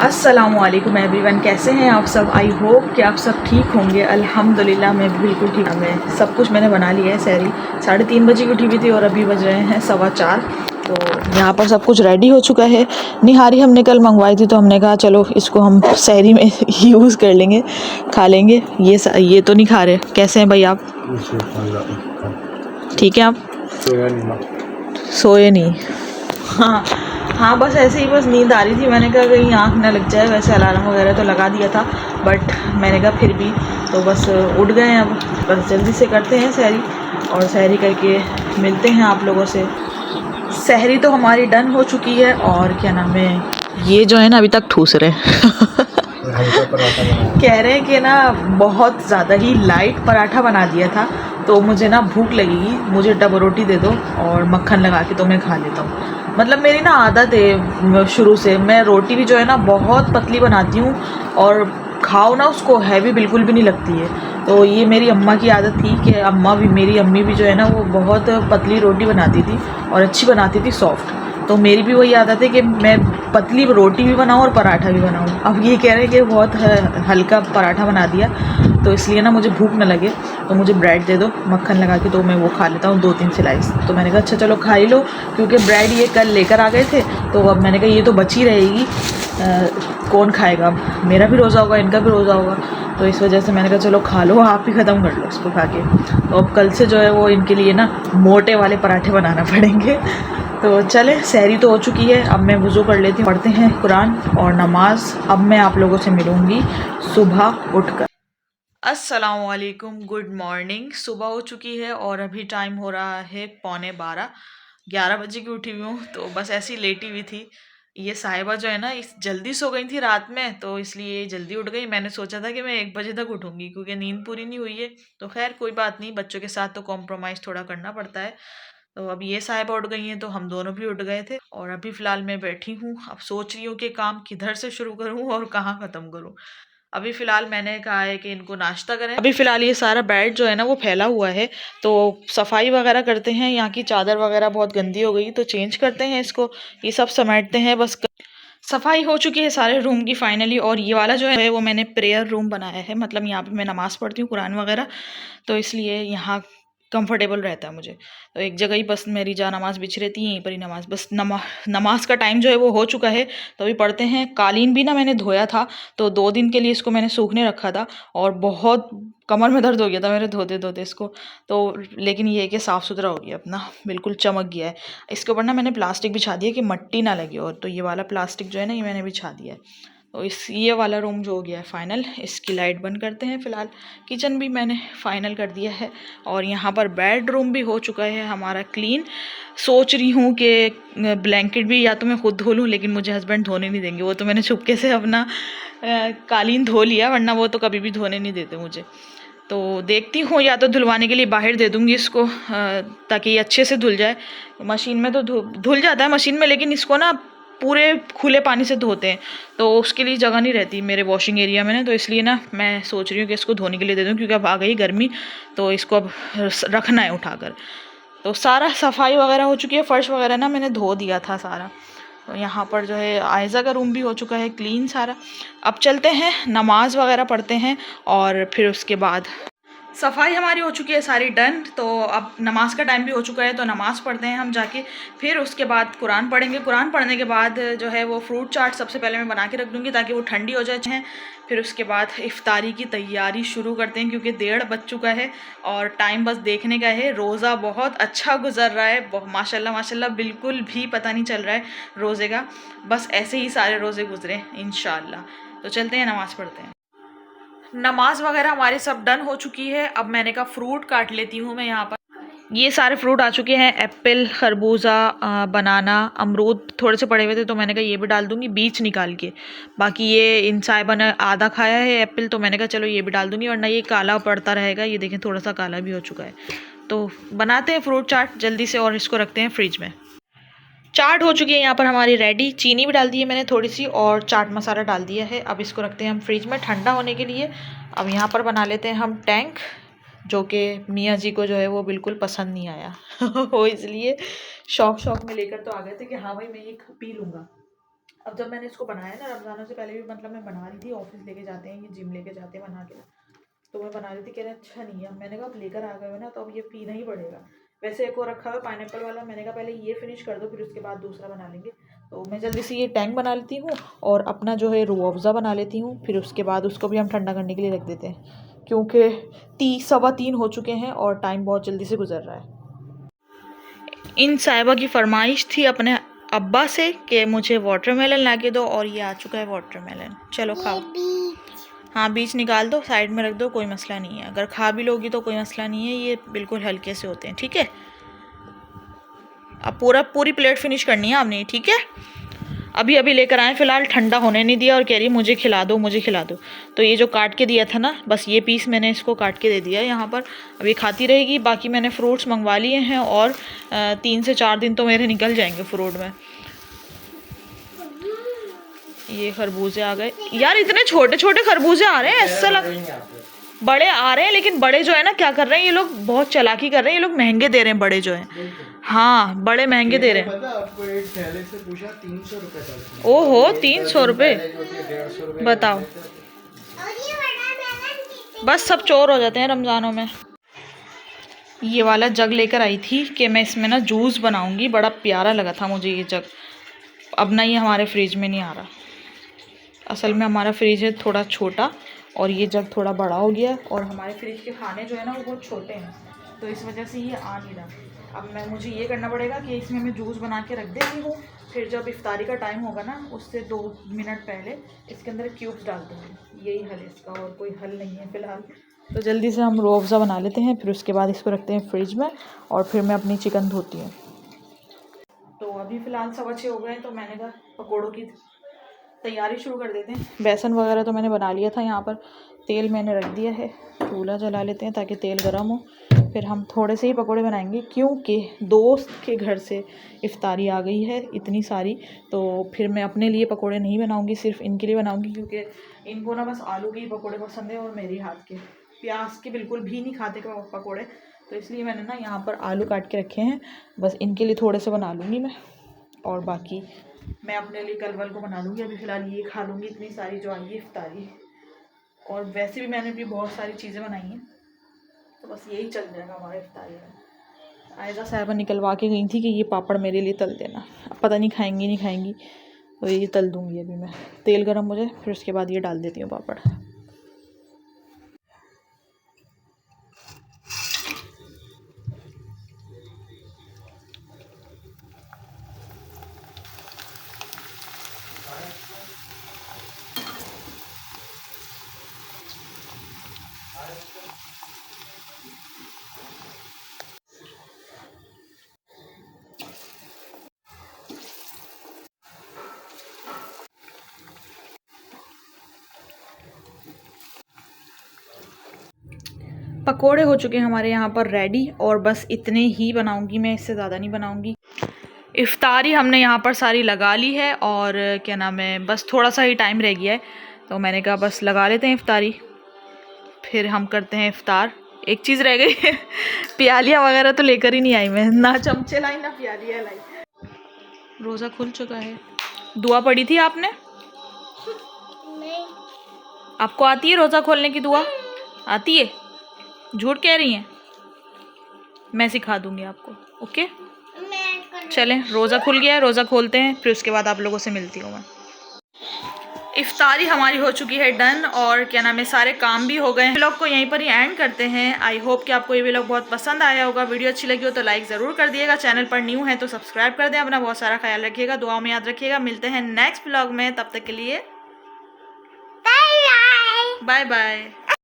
अस्सलामुअलैकुम एवरीवन, कैसे हैं आप सब। आई होप कि आप सब ठीक होंगे। अल्हम्दुलिल्लाह मैं भी बिल्कुल ठीक हूँ। मैं सब कुछ मैंने बना लिया है। सहरी 3:30 बजे की उठी हुई थी और अभी बज रहे हैं 4:15। तो यहाँ पर सब कुछ रेडी हो चुका है। निहारी हमने कल मंगवाई थी तो हमने कहा चलो इसको हम सहरी में यूज़ कर लेंगे, खा लेंगे। ये तो नहीं खा रहे। कैसे हैं भाई आप? ठीक है आप? सोए नहीं? हाँ हाँ, बस ऐसे ही, बस नींद आ रही थी। मैंने कहा कहीं आँख ना लग जाए। वैसे अलार्म वगैरह तो लगा दिया था, बट मैंने कहा फिर भी तो बस उठ गए हैं। अब बस जल्दी से करते हैं सहरी, और सहरी करके मिलते हैं आप लोगों से। सहरी तो हमारी डन हो चुकी है, और क्या नाम है, ये जो है ना अभी तक ठूस रहे कह रहे हैं कि ना बहुत ज़्यादा ही लाइट पराठा बना दिया था, तो मुझे ना भूख लगेगी, मुझे डबल रोटी दे दो और मक्खन लगा के तो मैं खा लेता हूँ। मतलब मेरी ना आदत है शुरू से, मैं रोटी भी जो है ना बहुत पतली बनाती हूँ, और खाओ ना उसको हैवी बिल्कुल भी नहीं लगती है। तो ये मेरी अम्मा की आदत थी कि मेरी अम्मी भी जो है ना वो बहुत पतली रोटी बनाती थी और अच्छी बनाती थी, सॉफ्ट। तो मेरी भी वही आदत है कि मैं पतली रोटी भी बनाऊँ और पराठा भी बनाऊँ। अब ये कह रहे हैं कि बहुत हल्का पराठा बना दिया, तो इसलिए ना मुझे भूख ना लगे तो मुझे ब्रेड दे दो मक्खन लगा के, तो मैं वो खा लेता हूँ 2-3 स्लाइस। तो मैंने कहा अच्छा चलो खा ही लो, क्योंकि ब्रेड ये कल लेकर आ गए थे, तो अब मैंने कहा ये तो बची रहेगी, कौन खाएगा। अब मेरा भी रोज़ा होगा, इनका भी रोज़ा होगा, तो इस वजह से मैंने कहा चलो खा लो, आप ही ख़त्म कर लो इसको खा के। तो अब कल से जो है वो इनके लिए ना मोटे वाले पराठे बनाना पड़ेंगे। तो चले, सहरी तो हो चुकी है। अब मैं वज़ू कर लेती हूँ, पढ़ते हैं कुरान और नमाज। अब मैं आप लोगों से मिलूँगी सुबह उठकर। अस्सलामुअलैकुम, गुड मॉर्निंग। सुबह हो चुकी है और अभी टाइम हो रहा है 11:15। 11 बजे की उठी हुई हूँ, तो बस ऐसी ही लेटी हुई थी। ये साहिबा जो है ना इस जल्दी सो गई थी रात में, तो इसलिए जल्दी उठ गई। मैंने सोचा था कि मैं 1 बजे तक उठूँगी, क्योंकि नींद पूरी नहीं हुई है। तो खैर कोई बात नहीं, बच्चों के साथ तो कॉम्प्रोमाइज़ थोड़ा करना पड़ता है। तो अब ये साहिबा उठ गई हैं, तो हम दोनों भी उठ गए थे, और अभी फ़िलहाल मैं बैठी हूँ। अब सोच रही हूँ कि काम किधर से शुरू करूँ और कहाँ ख़त्म करूँ। अभी फ़िलहाल मैंने कहा है कि इनको नाश्ता करें। अभी फ़िलहाल ये सारा बेड जो है ना वो फैला हुआ है, तो सफाई वगैरह करते हैं। यहाँ की चादर वगैरह बहुत गंदी हो गई, तो चेंज करते हैं इसको। ये सब समेटते हैं बस। सफाई हो चुकी है सारे रूम की फाइनली। और ये वाला जो है वो मैंने प्रेयर रूम बनाया है, मतलब यहाँ पे मैं नमाज़ पढ़ती हूँ, कुरान वगैरह, तो इसलिए यहाँ कंफर्टेबल रहता है मुझे। तो एक जगह ही बस मेरी जहाँ नमाज़ बिछ रहती है, यहीं पर ही नमाज़, बस नमाज का टाइम जो है वो हो चुका है, तो अभी पढ़ते हैं। कालीन भी ना मैंने धोया था, तो 2 दिन के लिए इसको मैंने सूखने रखा था, और बहुत कमर में दर्द हो गया था मेरे धोते धोते इसको। तो लेकिन ये है कि साफ़ सुथरा हो गया अपना, बिल्कुल चमक गया है। इसके ऊपर ना मैंने प्लास्टिक बिछा दिया कि मट्टी ना लगे, और तो ये वाला प्लास्टिक जो है ना ये मैंने बिछा दिया है। तो ये वाला रूम जो हो गया है फाइनल। इसकी लाइट बंद करते हैं फ़िलहाल। किचन भी मैंने फाइनल कर दिया है, और यहाँ पर बेडरूम भी हो चुका है हमारा क्लीन। सोच रही हूँ कि ब्लैंकेट भी या तो मैं खुद धो लूँ, लेकिन मुझे हस्बैंड धोने नहीं देंगे। वो तो मैंने चुपके से अपना कालीन धो लिया, वरना वो तो कभी भी धोने नहीं देते मुझे। तो देखती हूँ, या तो धुलवाने के लिए बाहर दे दूँगी इसको, ताकि ये अच्छे से धुल जाए। मशीन में तो धुल जाता है मशीन में, लेकिन इसको ना पूरे खुले पानी से धोते हैं, तो उसके लिए जगह नहीं रहती मेरे वॉशिंग एरिया में ना, तो इसलिए ना मैं सोच रही हूँ कि इसको धोने के लिए दे दूँ, क्योंकि अब आ गई गर्मी, तो इसको अब रखना है उठाकर। तो सारा सफाई वगैरह हो चुकी है, फ़र्श वगैरह ना मैंने धो दिया था सारा। तो यहाँ पर जो है आयज़ा का रूम भी हो चुका है क्लीन सारा। अब चलते हैं नमाज़ वगैरह पढ़ते हैं, और फिर उसके बाद सफाई हमारी हो चुकी है सारी डन। तो अब नमाज का टाइम भी हो चुका है, तो नमाज़ पढ़ते हैं हम जाके। फिर उसके बाद कुरान पढ़ेंगे। कुरान पढ़ने के बाद जो है वो फ्रूट चाट सबसे पहले मैं बना के रख दूँगी, ताकि वो ठंडी हो जाए। फिर उसके बाद इफ्तारी की तैयारी शुरू करते हैं, क्योंकि 1:30 बज चुका है और टाइम बस देखने का है। रोज़ा बहुत अच्छा गुजर रहा है, माशाल्लाह माशाल्लाह, बिल्कुल भी पता नहीं चल रहा है रोज़े का। बस ऐसे ही सारे रोज़े गुजरे इंशाल्लाह। तो चलते हैं नमाज़ पढ़ते हैं। नमाज वगैरह हमारी सब डन हो चुकी है। अब मैंने कहा फ्रूट काट लेती हूँ मैं। यहाँ पर ये सारे फ्रूट आ चुके हैं, एप्पल, खरबूजा, बनाना, अमरूद थोड़े से पड़े हुए थे, तो मैंने कहा ये भी डाल दूंगी बीज निकाल के। बाकी ये इन साहिबा ने आधा खाया है एप्पल, तो मैंने कहा चलो ये भी डाल दूंगी, वरना ये काला पड़ता रहेगा। ये देखें थोड़ा सा काला भी हो चुका है। तो बनाते हैं फ्रूट चाट जल्दी से, और इसको रखते हैं फ्रिज में। चाट हो चुकी है यहाँ पर हमारी रेडी। चीनी भी डाल दी है मैंने थोड़ी सी, और चाट मसाला डाल दिया है। अब इसको रखते हैं हम फ्रिज में ठंडा होने के लिए। अब यहाँ पर बना लेते हैं हम टैंक, जो कि मियाँ जी को जो है वो बिल्कुल पसंद नहीं आया वो इसलिए शौक में लेकर तो आ गए थे कि हाँ भाई मैं ये पी लूँगा। अब जब मैंने इसको बनाया ना, रमज़ानों से पहले भी मतलब मैं बना रही थी, ऑफिस लेके जाते हैं, ये जिम लेके जाते हैं बना के, तो मैं बना रही थी, कह रहे अच्छा नहीं है। मैंने कहा अब लेकर आ गए हो ना तो अब ये पीना ही पड़ेगा। वैसे एक और रखा हुआ पाइनएप्पल वाला, मैंने कहा पहले ये फिनिश कर दो फिर उसके बाद दूसरा बना लेंगे। तो मैं जल्दी से ये टैंक बना लेती हूँ और अपना जो है रूह अफ़ज़ा बना लेती हूँ, फिर उसके बाद उसको भी हम ठंडा करने के लिए रख देते हैं, क्योंकि 3 सवा 3 हो चुके हैं और टाइम बहुत जल्दी से गुजर रहा है। इन साहिबा की फरमाइश थी अपने अब्बा से कि मुझे वाटरमेलन ला के दो, और ये आ चुका है वाटरमेलन। चलो खाओ। हाँ बीज निकाल दो, साइड में रख दो, कोई मसला नहीं है। अगर खा भी लोगी तो कोई मसला नहीं है, ये बिल्कुल हल्के से होते हैं, ठीक है। अब पूरी प्लेट फिनिश करनी है आपने, ठीक है। अभी अभी लेकर आए, फ़िलहाल ठंडा होने नहीं दिया और कह रही मुझे खिला दो मुझे खिला दो। तो ये जो काट के दिया था ना, बस ये पीस मैंने इसको काट के दे दिया है यहाँ पर। अब ये खाती रहेगी। बाकी मैंने फ्रूट्स मंगवा लिए हैं और 3 से 4 दिन तो मेरे निकल जाएंगे फ्रूट में। ये खरबूजे आ गए यार, इतने छोटे छोटे खरबूजे आ रहे हैं, ऐसा लग बड़े आ रहे हैं, लेकिन बड़े जो है ना क्या कर रहे हैं ये लोग, बहुत चालाकी कर रहे हैं ये लोग, महंगे दे रहे हैं बड़े जो हैं। हाँ बड़े महंगे दे रहे हैं। आपको एक थैले से पूछा 300 रुपए। ओहो 300 रुपये, बताओ। बस सब चोर हो जाते हैं रमज़ानों में। ये वाला जग लेकर आई थी कि मैं इसमें ना जूस बनाऊंगी, बड़ा प्यारा लगा था मुझे ये जग। अब ना ये हमारे फ्रिज में नहीं आ रहा, असल में हमारा फ्रिज है थोड़ा छोटा और ये जग थोड़ा बड़ा हो गया, और हमारे फ्रिज के खाने जो है ना वो बहुत छोटे हैं, तो इस वजह से ये आ नहीं रहा। अब मुझे ये करना पड़ेगा कि इसमें मैं जूस बना के रख देती हूँ, फिर जब इफ्तारी का टाइम होगा ना उससे 2 मिनट पहले इसके अंदर क्यूब्स डाल दूँगी। यही हल है इसका, और कोई हल नहीं है फ़िलहाल। तो जल्दी से हम रूह अफ़ज़ा बना लेते हैं, फिर उसके बाद इसको रखते हैं फ्रिज में, और फिर मैं अपनी चिकन धोती हूँ। तो अभी फ़िलहाल 6:15 हो गए हैं, तो मैंने कहा पकौड़ों की तैयारी शुरू कर देते हैं। बेसन वगैरह तो मैंने बना लिया था, यहाँ पर तेल मैंने रख दिया है, चूल्हा जला लेते हैं ताकि तेल गर्म हो। फिर हम थोड़े से ही पकौड़े बनाएंगे, क्योंकि दोस्त के घर से इफ्तारी आ गई है इतनी सारी, तो फिर मैं अपने लिए पकौड़े नहीं बनाऊंगी, सिर्फ इनके लिए बनाऊंगी, क्योंकि इनको ना बस आलू के ही पकौड़े पसंद है और मेरे हाथ के, प्याज के बिल्कुल भी नहीं खाते पकौड़े। तो इसलिए मैंने ना यहाँ पर आलू काट के रखे हैं, बस इनके लिए थोड़े से बना लूँगी मैं, और बाकी मैं अपने लिए कल वल को बना लूँगी। अभी फ़िलहाल ये खा लूँगी इतनी सारी जो आई है इफ्तारी, और वैसे भी मैंने भी बहुत सारी चीज़ें बनाई हैं, तो बस यही चल जाएगा हमारा इफ्तारी में। आयजा साहिबा निकलवा के गई थी कि ये पापड़ मेरे लिए तल देना, अब पता नहीं खाएंगी नहीं खाएंगी, तो ये तल दूँगी अभी मैं। तेल गर्म हो जाए फिर उसके बाद ये डाल देती हूँ पापड़। पकोड़े हो चुके हैं हमारे यहाँ पर रेडी, और बस इतने ही बनाऊंगी मैं, इससे ज़्यादा नहीं बनाऊंगी। इफ्तारी हमने यहाँ पर सारी लगा ली है, और क्या नाम है, बस थोड़ा सा ही टाइम रह गया है, तो मैंने कहा बस लगा लेते हैं इफ्तारी, फिर हम करते हैं इफ्तार। एक चीज़ रह गई है प्यालियाँ वगैरह तो लेकर ही नहीं आई मैं, ना चमचे लाई ना प्यालियाँ लाई। रोज़ा खुल चुका है। दुआ पढ़ी थी आपने? नहीं। आपको आती है रोज़ा खोलने की दुआ? आती है? झूठ कह रही हैं? मैं सिखा दूंगी आपको, ओके? चलें, रोज़ा खुल गया है, रोज़ा खोलते हैं, फिर उसके बाद आप लोगों से मिलती हूँ मैं। इफ्तारी हमारी हो चुकी है डन, और क्या नाम है, सारे काम भी हो गए हैं। व्लॉग को यहीं पर ही एंड करते हैं। आई होप कि आपको ये व्लॉग बहुत पसंद आया होगा। वीडियो अच्छी लगी हो तो लाइक ज़रूर कर दिएगा, चैनल पर न्यू है तो सब्सक्राइब कर दें। अपना बहुत सारा ख्याल रखिएगा, दुआ में याद रखिएगा। मिलते हैं नेक्स्ट व्लॉग में, तब तक के लिए बाय बाय।